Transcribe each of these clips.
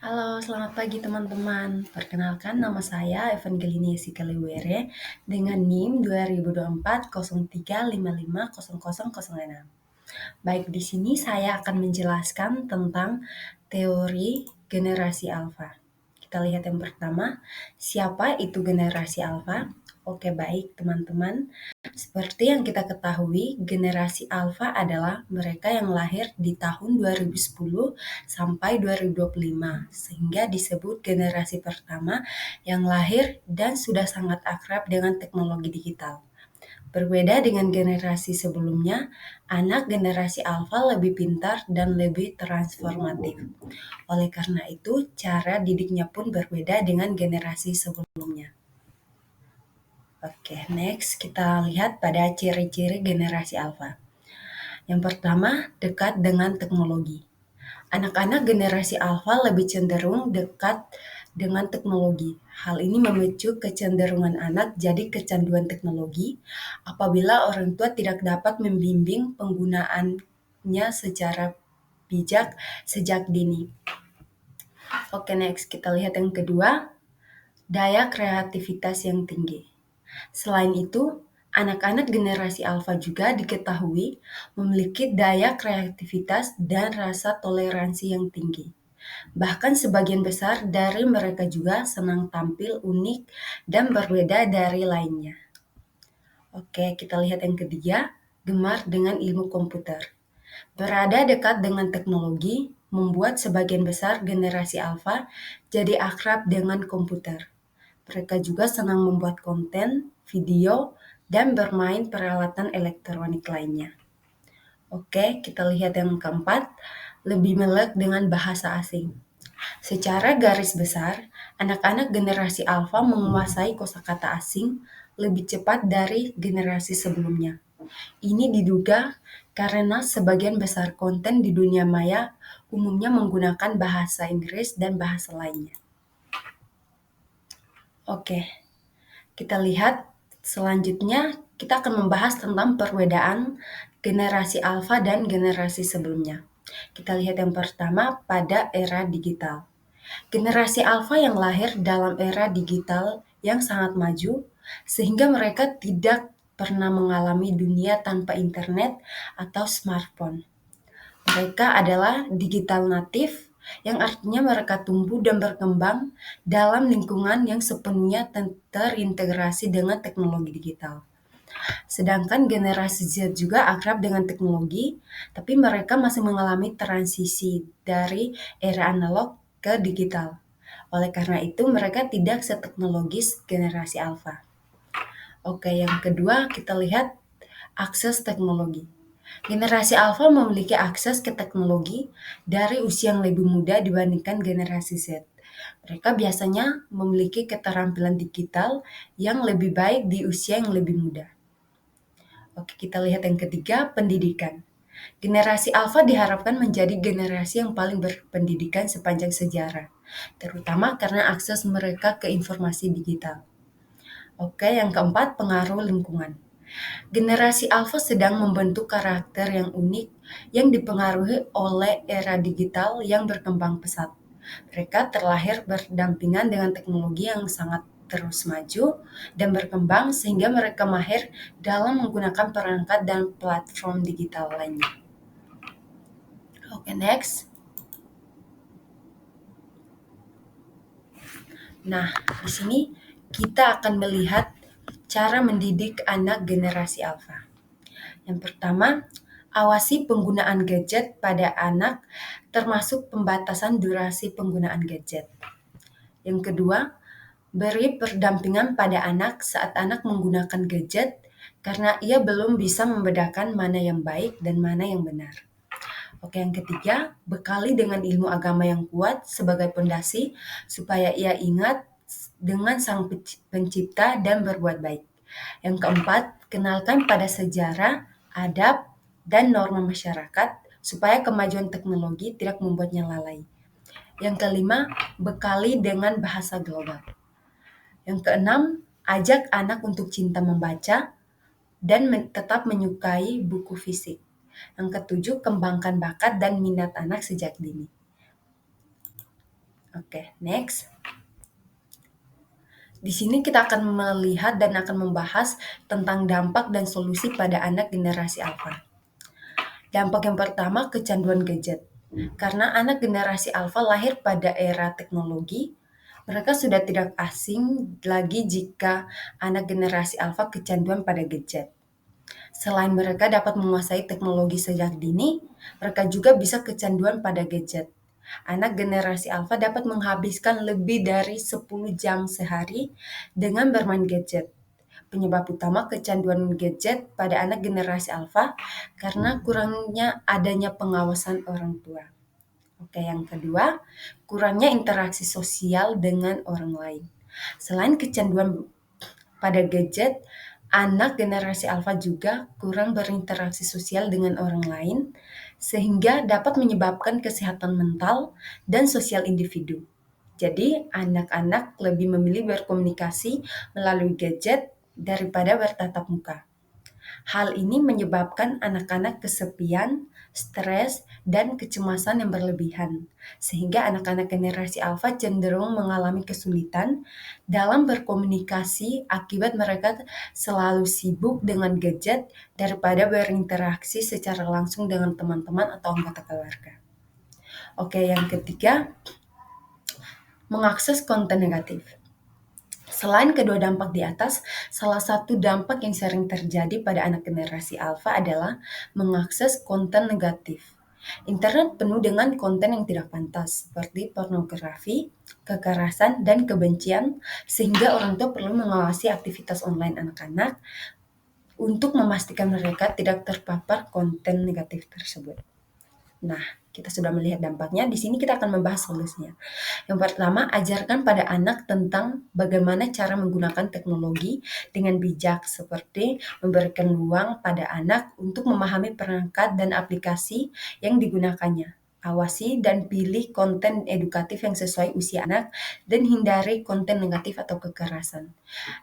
Halo, selamat pagi teman-teman. Perkenalkan nama saya Evangelini Sikaliwere dengan NIM 2024 03550006. Baik, di sini saya akan menjelaskan tentang teori generasi alfa. Kita lihat yang pertama, siapa itu generasi alfa? Oke, baik teman-teman. Seperti yang kita ketahui, generasi alfa adalah mereka yang lahir di tahun 2010 sampai 2025, sehingga disebut generasi pertama yang lahir dan sudah sangat akrab dengan teknologi digital. Berbeda dengan generasi sebelumnya, anak generasi alfa lebih pintar dan lebih transformatif. Oleh karena itu, cara didiknya pun berbeda dengan generasi sebelumnya. Oke, next kita lihat pada ciri-ciri generasi alfa. Yang pertama, dekat dengan teknologi. Anak-anak generasi alfa lebih cenderung dekat dengan teknologi. Hal ini memicu kecenderungan anak jadi kecanduan teknologi apabila orang tua tidak dapat membimbing penggunaannya secara bijak sejak dini. Oke, next kita lihat yang kedua, daya kreativitas yang tinggi. Selain itu, anak-anak generasi alfa juga diketahui memiliki daya kreativitas dan rasa toleransi yang tinggi. Bahkan sebagian besar dari mereka juga senang tampil unik dan berbeda dari lainnya. Oke, kita lihat yang ketiga, gemar dengan ilmu komputer. Berada dekat dengan teknologi membuat sebagian besar generasi alfa jadi akrab dengan komputer. Mereka juga senang membuat konten, video, dan bermain peralatan elektronik lainnya. Oke, kita lihat yang keempat, lebih melek dengan bahasa asing. Secara garis besar, anak-anak generasi alfa menguasai kosakata asing lebih cepat dari generasi sebelumnya. Ini diduga karena sebagian besar konten di dunia maya umumnya menggunakan bahasa Inggris dan bahasa lainnya. Oke, kita lihat selanjutnya kita akan membahas tentang perbedaan generasi alfa dan generasi sebelumnya. Kita lihat yang pertama pada era digital. Generasi alfa yang lahir dalam era digital yang sangat maju, sehingga mereka tidak pernah mengalami dunia tanpa internet atau smartphone. Mereka adalah digital native, yang artinya mereka tumbuh dan berkembang dalam lingkungan yang sepenuhnya terintegrasi dengan teknologi digital. Sedangkan generasi Z juga akrab dengan teknologi, tapi mereka masih mengalami transisi dari era analog ke digital. Oleh karena itu, mereka tidak seteknologis generasi alfa. Oke, yang kedua kita lihat akses teknologi. Generasi alfa memiliki akses ke teknologi dari usia yang lebih muda dibandingkan generasi Z. Mereka biasanya memiliki keterampilan digital yang lebih baik di usia yang lebih muda. Oke, kita lihat yang ketiga, pendidikan. Generasi alfa diharapkan menjadi generasi yang paling berpendidikan sepanjang sejarah, terutama karena akses mereka ke informasi digital. Oke, yang keempat, pengaruh lingkungan. Generasi alfa sedang membentuk karakter yang unik yang dipengaruhi oleh era digital yang berkembang pesat. Mereka terlahir berdampingan dengan teknologi yang sangat terus maju dan berkembang sehingga mereka mahir dalam menggunakan perangkat dan platform digital lainnya. Oke, next. Nah, di sini kita akan melihat cara mendidik anak generasi alfa. Yang pertama, awasi penggunaan gadget pada anak termasuk pembatasan durasi penggunaan gadget. Yang kedua, beri pendampingan pada anak saat anak menggunakan gadget karena ia belum bisa membedakan mana yang baik dan mana yang benar. Oke, yang ketiga, bekali dengan ilmu agama yang kuat sebagai pondasi supaya ia ingat dengan Sang Pencipta dan berbuat baik. Yang keempat, kenalkan pada sejarah, adab, dan norma masyarakat supaya kemajuan teknologi tidak membuatnya lalai. Yang kelima, bekali dengan bahasa global. Yang keenam, ajak anak untuk cinta membaca dan tetap menyukai buku fisik. Yang ketujuh, kembangkan bakat dan minat anak sejak dini. Oke, next. Di sini kita akan melihat dan akan membahas tentang dampak dan solusi pada anak generasi alfa. Dampak yang pertama, kecanduan gadget. Karena anak generasi alfa lahir pada era teknologi, mereka sudah tidak asing lagi jika anak generasi alfa kecanduan pada gadget. Selain mereka dapat menguasai teknologi sejak dini, mereka juga bisa kecanduan pada gadget. Anak generasi alfa dapat menghabiskan lebih dari 10 jam sehari dengan bermain gadget. Penyebab utama kecanduan gadget pada anak generasi alfa karena kurangnya adanya pengawasan orang tua. Oke, yang kedua, kurangnya interaksi sosial dengan orang lain. Selain kecanduan pada gadget, anak generasi alfa juga kurang berinteraksi sosial dengan orang lain, sehingga dapat menyebabkan kesehatan mental dan sosial individu. Jadi, anak-anak lebih memilih berkomunikasi melalui gadget daripada bertatap muka. Hal ini menyebabkan anak-anak kesepian, stres, dan kecemasan yang berlebihan, sehingga anak-anak generasi alfa cenderung mengalami kesulitan dalam berkomunikasi akibat mereka selalu sibuk dengan gadget daripada berinteraksi secara langsung dengan teman-teman atau anggota keluarga. Oke, yang ketiga, mengakses konten negatif. Selain kedua dampak di atas, salah satu dampak yang sering terjadi pada anak generasi alfa adalah mengakses konten negatif. Internet penuh dengan konten yang tidak pantas, seperti pornografi, kekerasan, dan kebencian, sehingga orang tua perlu mengawasi aktivitas online anak-anak untuk memastikan mereka tidak terpapar konten negatif tersebut. Nah, kita sudah melihat dampaknya, di sini kita akan membahas solusinya. Yang pertama, ajarkan pada anak tentang bagaimana cara menggunakan teknologi dengan bijak, seperti memberikan ruang pada anak untuk memahami perangkat dan aplikasi yang digunakannya. Awasi dan pilih konten edukatif yang sesuai usia anak dan hindari konten negatif atau kekerasan.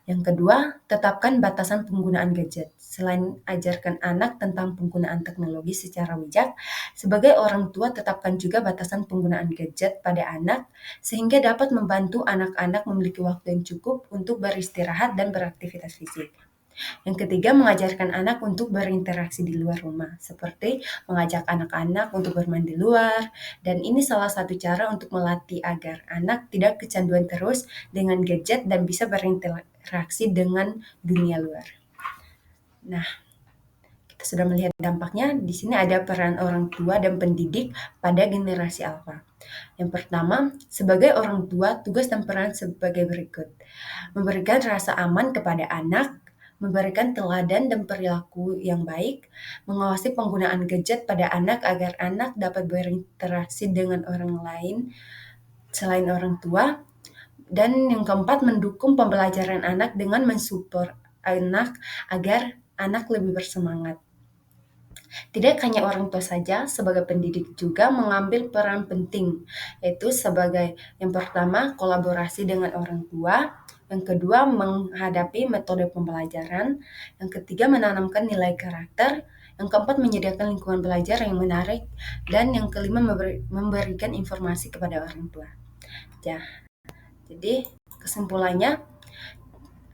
Yang kedua, tetapkan batasan penggunaan gadget. Selain ajarkan anak tentang penggunaan teknologi secara bijak, sebagai orang tua tetapkan juga batasan penggunaan gadget pada anak sehingga dapat membantu anak-anak memiliki waktu yang cukup untuk beristirahat dan beraktivitas fisik. Yang ketiga, mengajarkan anak untuk berinteraksi di luar rumah, seperti mengajak anak-anak untuk bermain di luar, dan ini salah satu cara untuk melatih agar anak tidak kecanduan terus dengan gadget dan bisa berinteraksi dengan dunia luar. Nah, kita sudah melihat dampaknya. Di sini ada peran orang tua dan pendidik pada generasi alfa. Yang pertama, sebagai orang tua, tugas dan peran sebagai berikut. Memberikan rasa aman kepada anak, memberikan teladan dan perilaku yang baik, mengawasi penggunaan gadget pada anak agar anak dapat berinteraksi dengan orang lain selain orang tua, dan yang keempat, mendukung pembelajaran anak dengan mensupport anak agar anak lebih bersemangat. Tidak hanya orang tua saja, sebagai pendidik juga mengambil peran penting, yaitu sebagai yang pertama, kolaborasi dengan orang tua, yang kedua, menghadapi metode pembelajaran, yang ketiga, menanamkan nilai karakter, yang keempat, menyediakan lingkungan belajar yang menarik, dan yang kelima, memberikan informasi kepada orang tua. Ya, jadi kesimpulannya,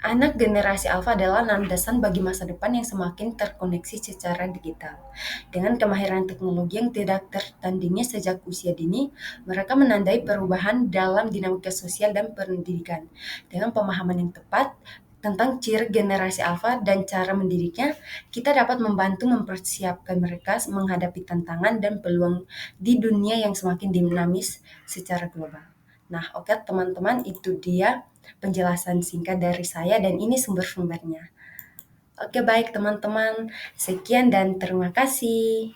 anak generasi alfa adalah landasan bagi masa depan yang semakin terkoneksi secara digital. Dengan kemahiran teknologi yang tidak tertandingi sejak usia dini, mereka menandai perubahan dalam dinamika sosial dan pendidikan. Dengan pemahaman yang tepat tentang ciri generasi alfa dan cara mendidiknya, kita dapat membantu mempersiapkan mereka menghadapi tantangan dan peluang di dunia yang semakin dinamis secara global. Nah, oke teman-teman, itu dia penjelasan singkat dari saya dan ini sumber-sumbernya. Oke, baik teman-teman. Sekian dan terima kasih.